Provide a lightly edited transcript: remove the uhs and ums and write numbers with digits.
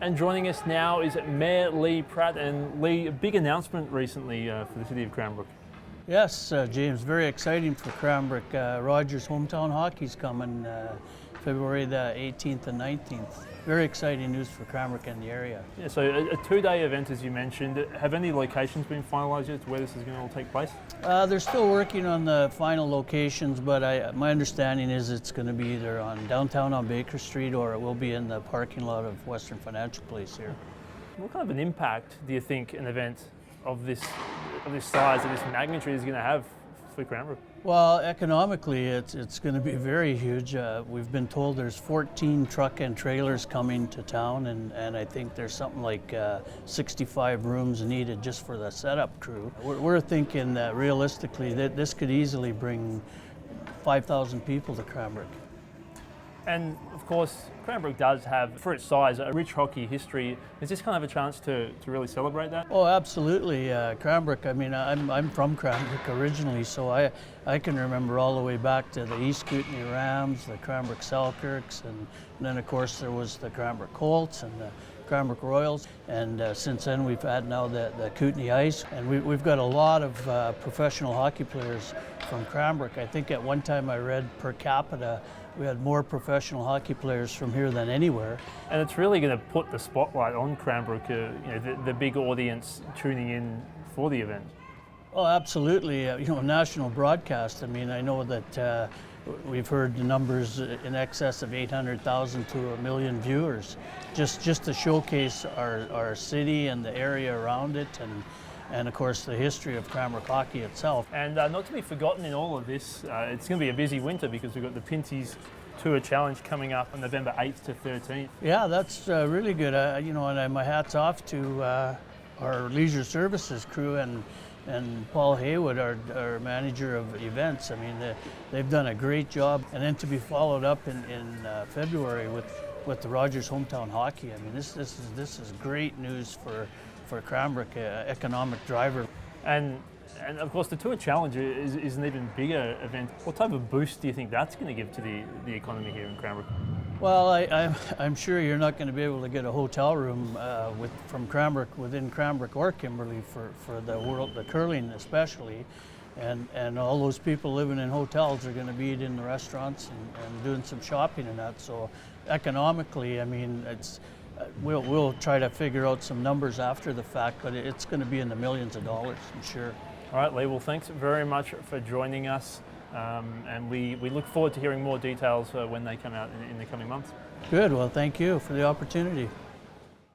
And joining us now is Mayor Lee Pratt. And Lee, a big announcement recently for the city of Cranbrook. Yes, James, very exciting for Cranbrook. Rogers Hometown Hockey's coming February the 18th and 19th. Very exciting news for Cranbrook and the area. Yeah, so a two-day event, as you mentioned. Have any locations been finalised yet to where this is going to all take place? They're still working on the final locations, but my understanding is it's going to be either downtown on Baker Street or it will be in the parking lot of Western Financial Place here. What kind of an impact do you think an event of this size, of this magnitude, is going to have for Cranbrook? Well, economically, it's going to be very huge. We've been told there's 14 truck and trailers coming to town, and I think there's something like 65 rooms needed just for the setup crew. We're thinking that realistically that this could easily bring 5,000 people to Cranbrook. And of course, Cranbrook does have, for its size, a rich hockey history. Is this kind of a chance to really celebrate that? Oh, absolutely. Cranbrook, I mean, I'm from Cranbrook originally, so I can remember all the way back to the East Kootenay Rams, the Cranbrook Selkirks, and then of course there was the Cranbrook Colts and the Cranbrook Royals, and since then we've had now the Kootenay Ice, and we've got a lot of professional hockey players from Cranbrook. I think at one time I read per capita we had more professional hockey players from here than anywhere. And it's really going to put the spotlight on Cranbrook, the big audience tuning in for the event. Oh, absolutely. National broadcast. I mean, I know that we've heard the numbers in excess of 800,000 to 1 million viewers, just to showcase our city and the area around it, and of course the history of Cranbrook hockey itself. And not to be forgotten in all of this, it's going to be a busy winter because we've got the Pinties Tour Challenge coming up on November 8th to 13th. Yeah, that's really good. And my hat's off to our leisure services crew and Paul Haywood, our manager of events. I mean, they've done a great job. And then to be followed up in February with the Rogers Hometown Hockey. I mean, this is great news for Cranbrook, economic driver. And of course, the Tour Challenge is an even bigger event. What type of boost do you think that's going to give to the economy here in Cranbrook? Well, I'm sure you're not going to be able to get a hotel room from Cranbrook, within Cranbrook or Kimberley for the curling especially, and all those people living in hotels are going to be in the restaurants and doing some shopping and that. So economically, I mean, we'll try to figure out some numbers after the fact, but it's going to be in the millions of dollars, I'm sure. All right, Lee, well, thanks very much for joining us. And we look forward to hearing more details when they come out in the coming months. Good, well, thank you for the opportunity.